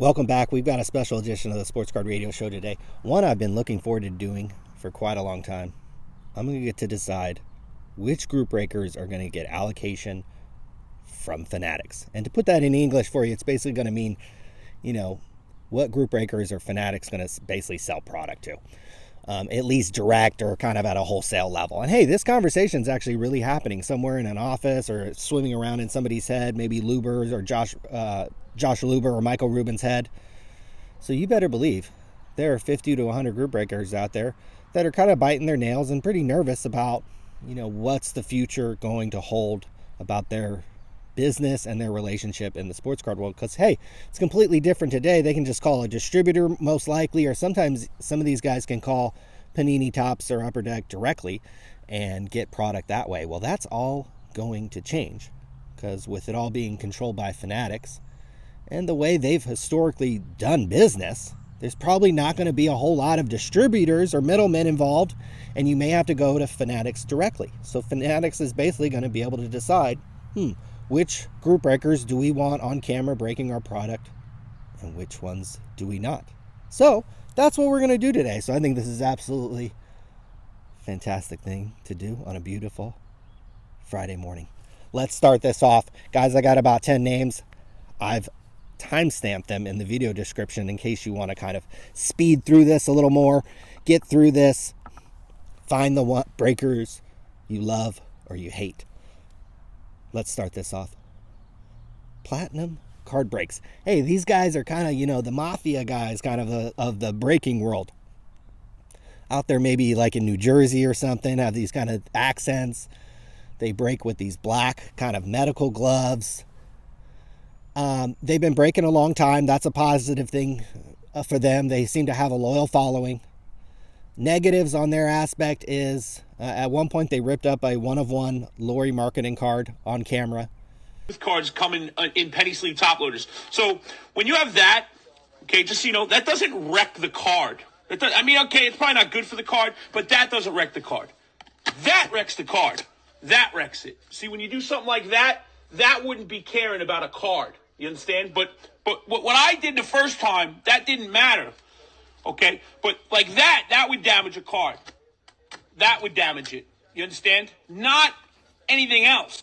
Welcome back. We've got a special edition of the Sports Card Radio Show today. One I've been looking forward to doing for quite a long time. I'm going to get to decide which group breakers are going to get allocation from Fanatics. And to put that in English for you, it's basically going to mean, what group breakers are Fanatics going to basically sell product to. At least direct or kind of at a wholesale level. And hey, this conversation is actually really happening somewhere in an office or swimming around in somebody's head, maybe Luber's or Josh Luber or Michael Rubin's head. So you better believe there are 50 to 100 group breakers out there that are kind of biting their nails and pretty nervous about, what's the future going to hold about their business and their relationship in the sports card world. Because hey, it's completely different today. They can just call a distributor most likely, or sometimes some of these guys can call Panini Tops or Upper Deck directly and get product that way. Well, that's all going to change, because with it all being controlled by Fanatics and the way they've historically done business, there's probably not going to be a whole lot of distributors or middlemen involved, and you may have to go to Fanatics directly. So Fanatics is basically going to be able to decide, which group breakers do we want on camera breaking our product and which ones do we not? So that's what we're going to do today. So I think this is absolutely fantastic thing to do on a beautiful Friday morning. Let's start this off. Guys, I got about 10 names. I've timestamped them in the video description in case you want to kind of speed through this a little more, get through this, find the breakers you love or you hate. Let's start this off. Platinum Card Breaks. Hey, these guys are kind of, the mafia guys kind of the breaking world. Out there maybe like in New Jersey or something, have these kind of accents. They break with these black kind of medical gloves. They've been breaking a long time. That's a positive thing for them. They seem to have a loyal following. Negatives on their aspect is at one point they ripped up a one-of-one Lori marketing card on camera. Cards come in penny sleeve top loaders. So when you have that, okay, just so you know, that doesn't wreck the card. It's probably not good for the card, but that doesn't wreck the card. That wrecks the card. That wrecks it. See, when you do something like that, that wouldn't be caring about a card. You understand? But what I did the first time, that didn't matter. Okay? But like that would damage a card. That would damage it. You understand? Not anything else.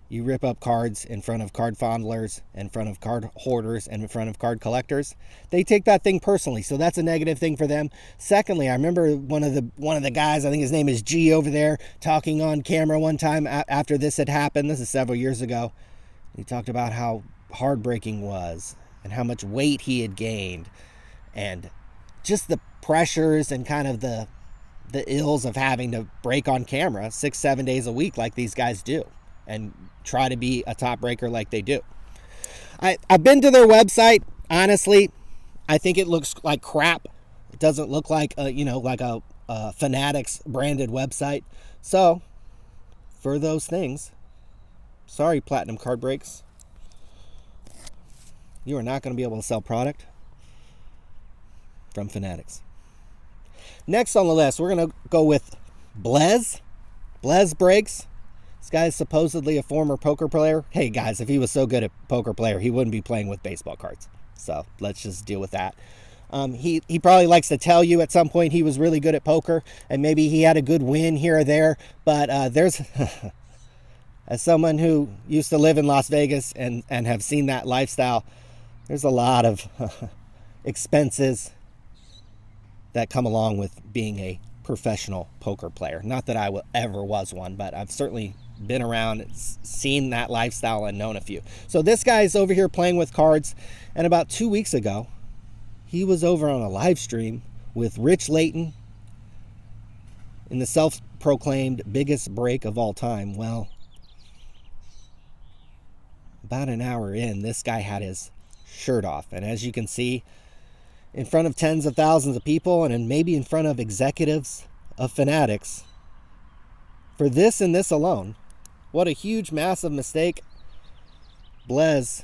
You rip up cards in front of card fondlers, in front of card hoarders, and in front of card collectors. They take that thing personally, so that's a negative thing for them. Secondly, I remember one of the guys, I think his name is G over there, talking on camera one time after this had happened. This is several years ago. He talked about how hard breaking was and how much weight he had gained and just the pressures and kind of the ills of having to break on camera 6-7 days a week like these guys do and try to be a top breaker like they do. I've been to their website. Honestly, I think it looks like crap. It doesn't look like a Fanatics branded website. So for those things, sorry, Platinum Card Breaks, you are not going to be able to sell product from Fanatics. Next on the list, we're going to go with Blez Breaks. This guy is supposedly a former poker player. Hey guys, if he was so good at poker player, he wouldn't be playing with baseball cards. So let's just deal with that. He probably likes to tell you at some point he was really good at poker and maybe he had a good win here or there. But there's, as someone who used to live in Las Vegas and have seen that lifestyle, there's a lot of expenses that come along with being a professional poker player. Not that I ever was one, but I've certainly been around, seen that lifestyle and known a few. So this guy's over here playing with cards, and about 2 weeks ago, he was over on a live stream with Layton in the self-proclaimed biggest break of all time. Well, about an hour in, this guy had his shirt off, and as you can see, in front of tens of thousands of people and maybe in front of executives of Fanatics, for this and this alone, what a huge, massive mistake. Blez,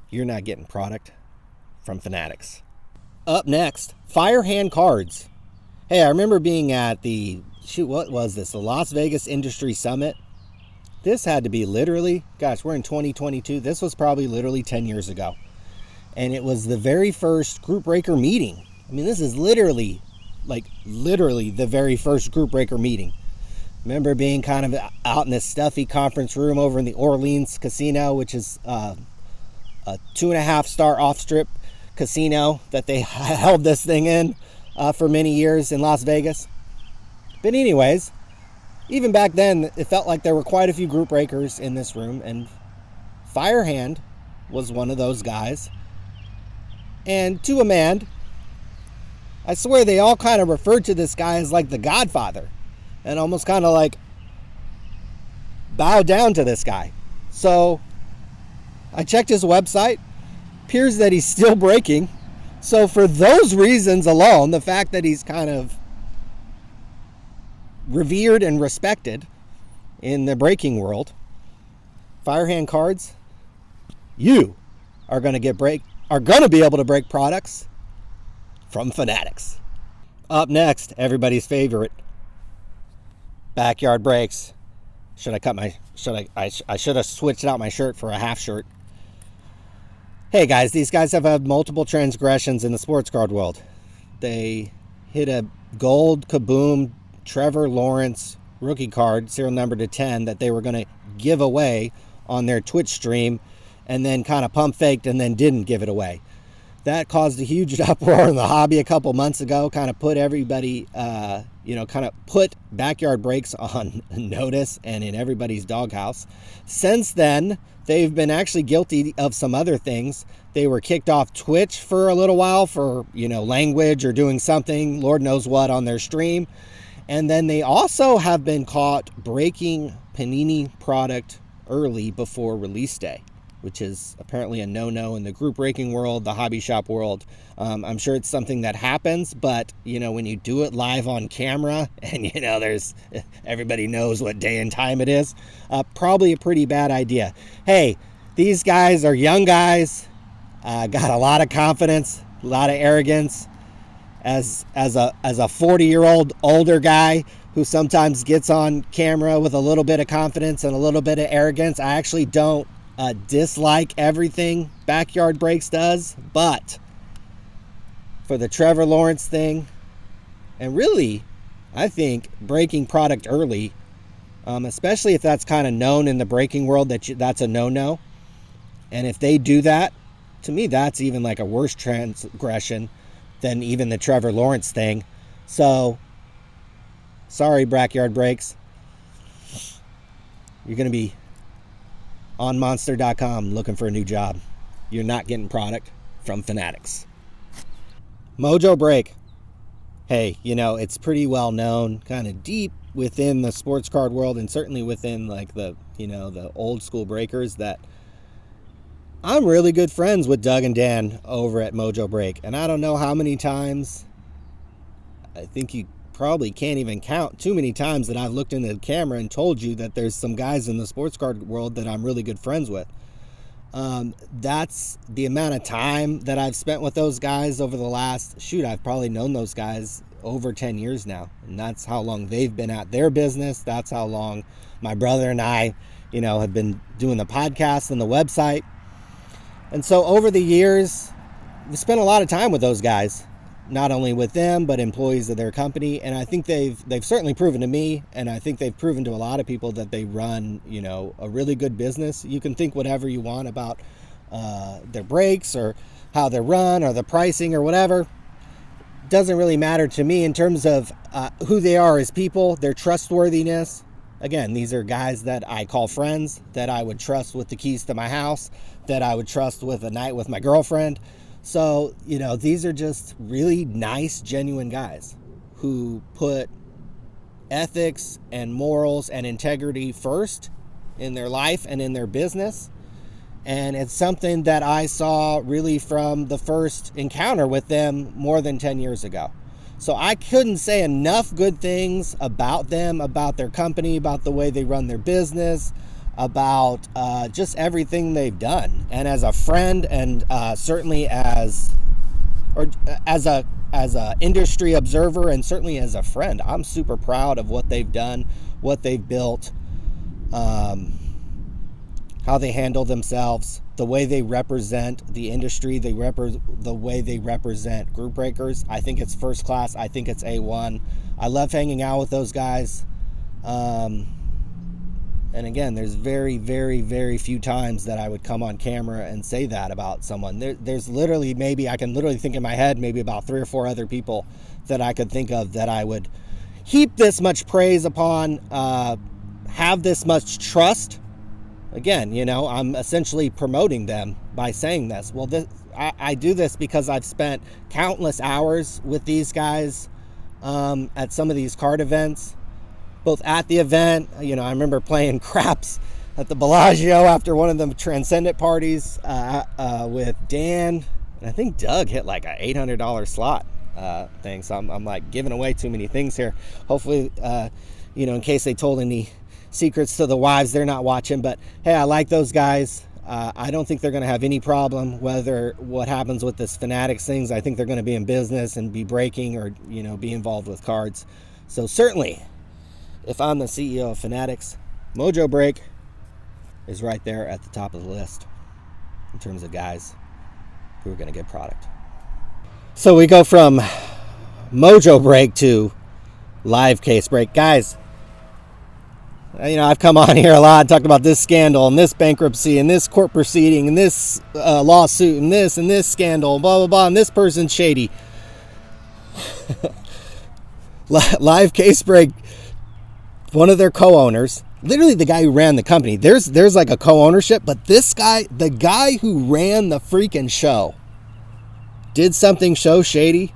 you're not getting product from Fanatics. Up next, Firehand Cards. Hey, I remember being at the, what was this? The Las Vegas Industry Summit This had to be literally, gosh, we're in 2022. This was probably literally 10 years ago. And it was the very first group breaker meeting. I mean, this is literally the very first group breaker meeting. Remember being kind of out in this stuffy conference room over in the Orleans casino, which is a 2.5-star off-strip casino that they held this thing in for many years in Las Vegas. But anyways, even back then, it felt like there were quite a few group breakers in this room, and Firehand was one of those guys. And to a man, I swear they all kind of referred to this guy as like the Godfather, and almost kind of like bow down to this guy. So I checked his website. Appears that he's still breaking. So for those reasons alone, the fact that he's kind of revered and respected in the breaking world, Firehand Cards, you are going to be able to break products from Fanatics. Up next, everybody's favorite, Backyard Breaks. I should have switched out my shirt for a half shirt. Hey guys, these guys have had multiple transgressions in the sports card world. They hit a gold Kaboom Trevor Lawrence rookie card, serial number to 10, that they were going to give away on their Twitch stream, and then kind of pump faked and then didn't give it away. That caused a huge uproar in the hobby a couple months ago, kind of put everybody, kind of put Backyard Breaks on notice and in everybody's doghouse. Since then, they've been actually guilty of some other things. They were kicked off Twitch for a little while for, language or doing something, Lord knows what, on their stream. And then they also have been caught breaking Panini product early before release day, which is apparently a no-no in the group breaking world, the hobby shop world. I'm sure it's something that happens, but, when you do it live on camera and, everybody knows what day and time it is, probably a pretty bad idea. Hey, these guys are young guys, got a lot of confidence, a lot of arrogance. As a 40-year-old older guy who sometimes gets on camera with a little bit of confidence and a little bit of arrogance, I actually don't dislike everything Backyard Breaks does, but for the Trevor Lawrence thing, and really, I think breaking product early, especially if that's kind of known in the breaking world that's a no-no, and if they do that, to me that's even like a worse transgression than even the Trevor Lawrence thing. So, sorry, Backyard Breaks. You're going to be on monster.com looking for a new job. You're not getting product from Fanatics. MojoBreak. Hey, it's pretty well known, kind of deep within the sports card world, and certainly within like the old school breakers, that I'm really good friends with Doug and Dan over at MojoBreak. And I don't know how many times, I think you probably can't even count too many times that I've looked into the camera and told you that there's some guys in the sports card world that I'm really good friends with. That's the amount of time that I've spent with those guys over the last, I've probably known those guys over 10 years now. And that's how long they've been at their business. That's how long my brother and I, have been doing the podcast and the website. And so over the years, we spent a lot of time with those guys, not only with them, but employees of their company. And I think they've certainly proven to me, and I think they've proven to a lot of people, that they run, a really good business. You can think whatever you want about their breaks or how they're run or the pricing or whatever. Doesn't really matter to me in terms of who they are as people, their trustworthiness. Again, these are guys that I call friends, that I would trust with the keys to my house, that I would trust with a night with my girlfriend. So, these are just really nice, genuine guys who put ethics and morals and integrity first in their life and in their business. And it's something that I saw really from the first encounter with them more than 10 years ago. So I couldn't say enough good things about them, about their company, about the way they run their business, about just everything they've done. And as a friend, and certainly as a industry observer, and certainly as a friend, I'm super proud of what they've done, what they've built. how they handle themselves, the way they represent the industry, the way they represent group breakers. I think it's first class. I think it's A1. I love hanging out with those guys. And again, there's very, very, very few times that I would come on camera and say that about someone. There's literally, maybe I can literally think in my head, maybe about 3 or 4 other people that I could think of that I would heap this much praise upon, have this much trust. Again, I'm essentially promoting them by saying this. Well, I do this because I've spent countless hours with these guys at some of these card events, both at the event. I remember playing craps at the Bellagio after one of the Transcendent parties with Dan. And I think Doug hit like a $800 slot thing. So I'm like giving away too many things here. Hopefully, in case they told any secrets to the wives, they're not watching. But hey, I like those guys. I don't think they're going to have any problem whether what happens with this Fanatics things. I think they're going to be in business and be breaking or be involved with cards. So certainly, if I'm the CEO of Fanatics, MojoBreak is right there at the top of the list in terms of guys who are going to get product. So we go from MojoBreak to Live Case Break. Guys, I've come on here a lot and talked about this scandal and this bankruptcy and this court proceeding and this lawsuit and this scandal, blah, blah, blah, and this person's shady. Live Case Break, one of their co-owners, literally the guy who ran the company, there's like a co-ownership, but this guy, the guy who ran the freaking show, did something so shady.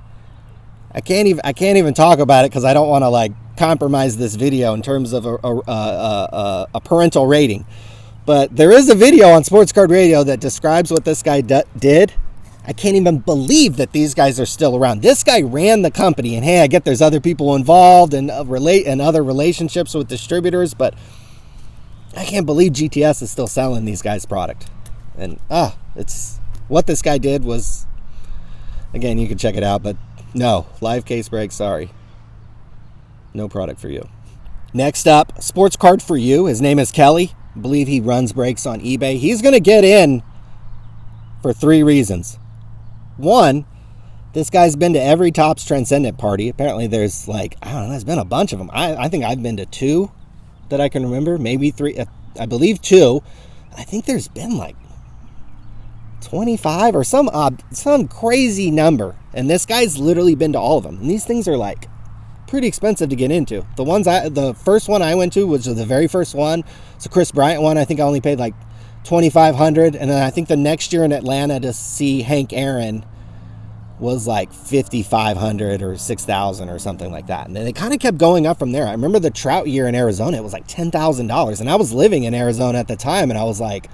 I can't even talk about it because I don't want to compromise this video in terms of a parental rating. But there is a video on Sports Card Radio that describes what this guy did. I can't even believe that these guys are still around. This guy ran the company, and hey, I get there's other people involved and other relationships with distributors, but I can't believe GTS is still selling these guys product. And it's what this guy did was, again, you can check it out, but no, Live Case Break, sorry. No product for you. Next up, Sports Card for You. His name is Kelly. I believe he runs breaks on eBay. He's going to get in for 3 reasons. 1, this guy's been to every Topps Transcendent party. Apparently there's there's been a bunch of them. I think I've been to 2 that I can remember. Maybe 3. I believe 2. I think there's been 25 or some crazy number. And this guy's literally been to all of them. And these things are pretty expensive to get into. The first one I went to was the very first one. It's a Chris Bryant one. I think I only paid $2,500, and then I think the next year in Atlanta to see Hank Aaron was $5,500 or $6,000 or something like that. And then they kind of kept going up from there. I remember the Trout year in Arizona, it was $10,000, and I was living in Arizona at the time, and I was like,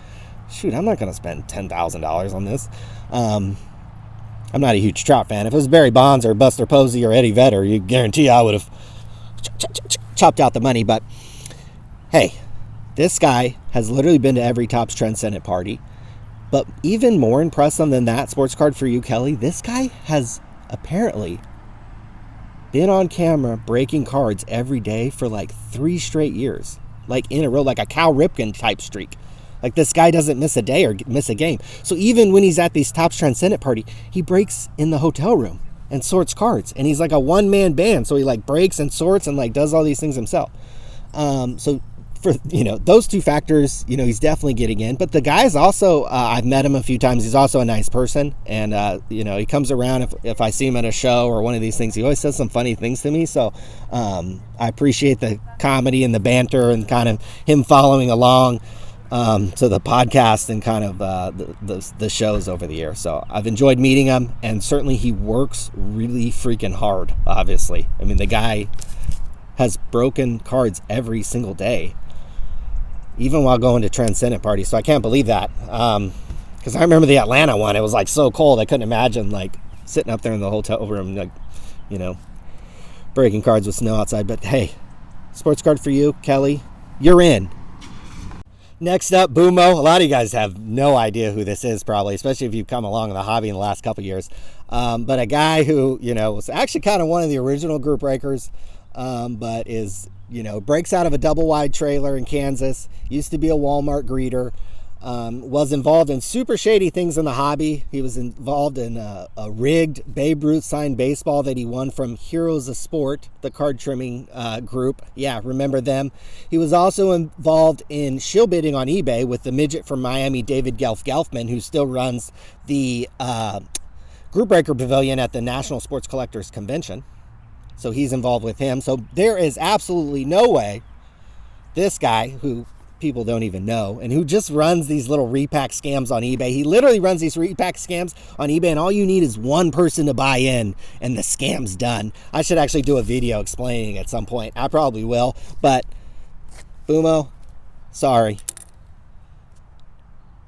shoot, I'm not going to spend $10,000 on this. I'm not a huge Trout fan. If it was Barry Bonds or Buster Posey or Eddie Vedder, you guarantee I would have chopped out the money. But hey, this guy has literally been to every Topps Transcendent party. But even more impressive than that, Sports Card for You, Kelly, this guy has apparently been on camera breaking cards every day for 3 straight years. In a row, like a Cal Ripken type streak. This guy doesn't miss a day or miss a game. So even when he's at these Topps Transcendent party, he breaks in the hotel room and sorts cards. And he's like a one-man band. So he breaks and sorts and does all these things himself. So for, those 2 factors, he's definitely getting in. But the guy's also, I've met him a few times. He's also a nice person. And, he comes around if I see him at a show or one of these things. He always says some funny things to me. So I appreciate the comedy and the banter and kind of him following along to the podcast and kind of the shows over the year. So I've enjoyed meeting him, and certainly he works really freaking hard, obviously. I mean, the guy has broken cards every single day, even while going to Transcendent parties. So I can't believe that. Because I remember the Atlanta one. It was so cold. I couldn't imagine sitting up there in the hotel room, breaking cards with snow outside. But hey, Sports Card for You, Kelly, you're in. Next up, Boomo. A lot of you guys have no idea who this is, probably, especially if you've come along in the hobby in the last couple of years. But a guy who, was actually kind of one of the original group breakers. but is, breaks out of a double wide trailer in Kansas, used to be a Walmart greeter, was involved in super shady things in the hobby. He was involved in a rigged Babe Ruth signed baseball that he won from Heroes of Sport, the card trimming group. Yeah, remember them. He was also involved in shill bidding on eBay with the midget from Miami, David Gelfman, who still runs the Group Breaker Pavilion at the National Sports Collectors Convention. So he's involved with him. So there is absolutely no way this guy, who people don't even know, and who just runs these little repack scams on eBay. He literally runs these repack scams on eBay, and all you need is one person to buy in, and the scam's done. I should actually do a video explaining at some point. I probably will, but Boomo, sorry.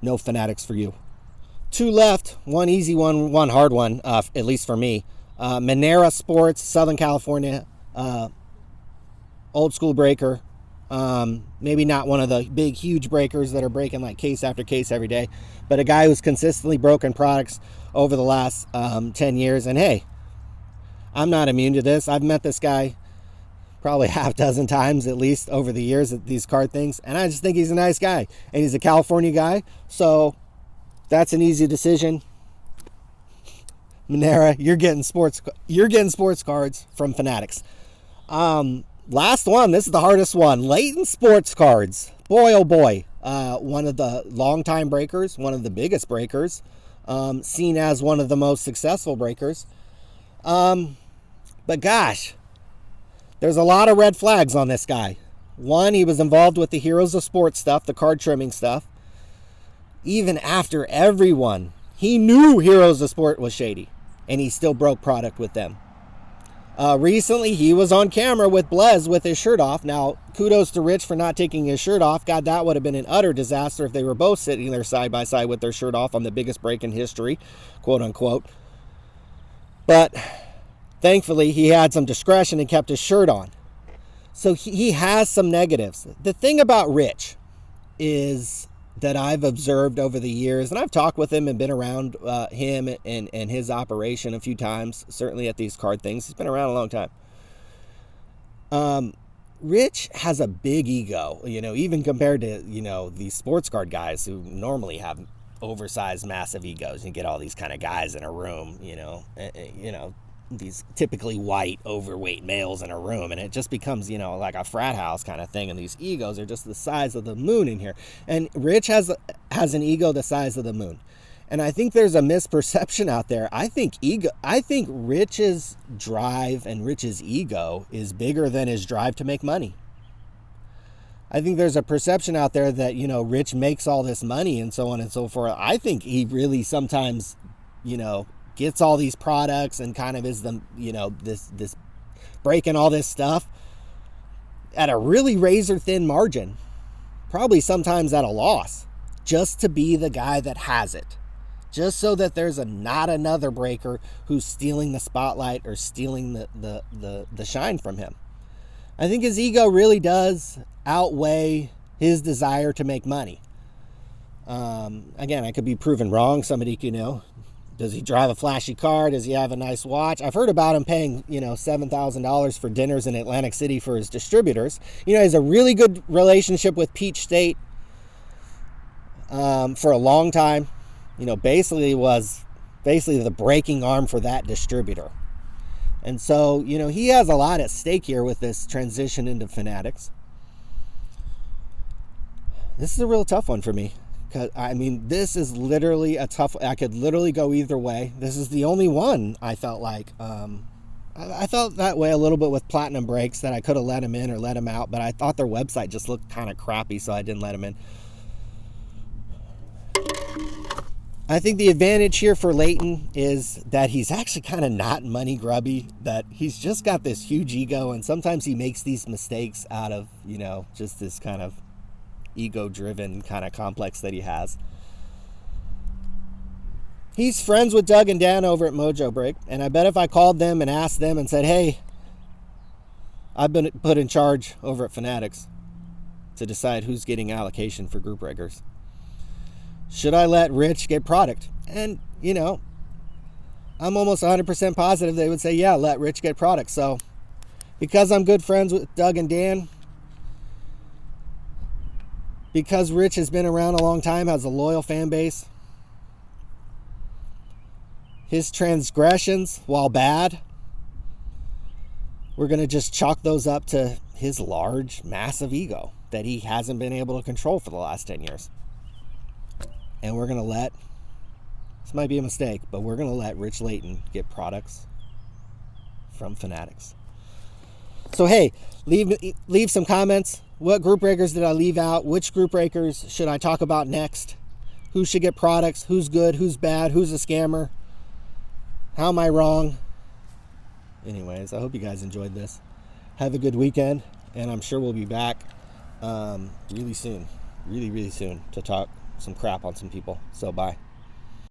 No Fanatics for you. 2 left, one easy one, one hard one, at least for me. Minera Sports, Southern California, old school breaker. Maybe not one of the big, huge breakers that are breaking like case after case every day, but a guy who's consistently broken products over the last 10 years. And hey, I'm not immune to this. I've met this guy probably half dozen times at least over the years at these card things, and I just think he's a nice guy, and he's a California guy, so that's an easy decision. Minera, you're getting sports cards from Fanatics. Last one, this is the hardest one. Layton Sports Cards. Boy, oh boy. One of the longtime breakers, one of the biggest breakers, seen as one of the most successful breakers. But gosh, there's a lot of red flags on this guy. One, he was involved with the Heroes of Sport stuff, the card trimming stuff. Even after everyone, he knew Heroes of Sport was shady, and he still broke product with them. Recently, he was on camera with Blez with his shirt off. Now, kudos to Rich for not taking his shirt off. God, that would have been an utter disaster if they were both sitting there side by side with their shirt off on the biggest break in history, quote unquote. But thankfully, he had some discretion and kept his shirt on. So he has some negatives. The thing about Rich is that I've observed over the years, and I've talked with him and been around him and his operation a few times, certainly at these card things. He's been around a long time. Rich has a big ego, even compared to, these sports card guys who normally have oversized, massive egos. You get all these kind of guys in a room, these typically white, overweight males in a room, and it just becomes, like a frat house kind of thing, and these egos are just the size of the moon in here. And Rich has an ego the size of the moon. And I think there's a misperception out there. I think Rich's drive and Rich's ego is bigger than his drive to make money. I think there's a perception out there that, Rich makes all this money and so on and so forth. I think he really sometimes, gets all these products and kind of is the, this breaking all this stuff at a really razor thin margin, probably sometimes at a loss, just to be the guy that has it, just so that there's not another breaker who's stealing the spotlight or stealing the shine from him. I think his ego really does outweigh his desire to make money. Again, I could be proven wrong. Somebody, does he drive a flashy car? Does he have a nice watch? I've heard about him paying, $7,000 for dinners in Atlantic City for his distributors. He has a really good relationship with Peach State for a long time. Basically was the breaking arm for that distributor. And so, he has a lot at stake here with this transition into Fanatics. This is a real tough one for me. This is literally a tough... I could literally go either way. This is the only one I felt like... I felt that way a little bit with Platinum Breaks, that I could have let him in or let him out, but I thought their website just looked kind of crappy, so I didn't let him in. I think the advantage here for Layton is that he's actually kind of not money grubby, that he's just got this huge ego, and sometimes he makes these mistakes out of, just this kind of ego-driven kind of complex that he has. He's friends with Doug and Dan over at MojoBreak, and I bet if I called them and asked them and said, hey, I've been put in charge over at Fanatics to decide who's getting allocation for group breakers. Should I let Rich get product? And, I'm almost 100% positive they would say, yeah, let Rich get product. So Because I'm good friends with Doug and Dan, because Rich has been around a long time, has a loyal fan base, his transgressions, while bad, we're going to just chalk those up to his large, massive ego that he hasn't been able to control for the last 10 years. And we're going to let, this might be a mistake, but we're going to let Rich Layton get products from Fanatics. So, hey, leave some comments. What group breakers did I leave out? Which group breakers should I talk about next? Who should get products? Who's good? Who's bad? Who's a scammer? How am I wrong? Anyways, I hope you guys enjoyed this. Have a good weekend, and I'm sure we'll be back really soon. Really, really soon to talk some crap on some people. So, bye.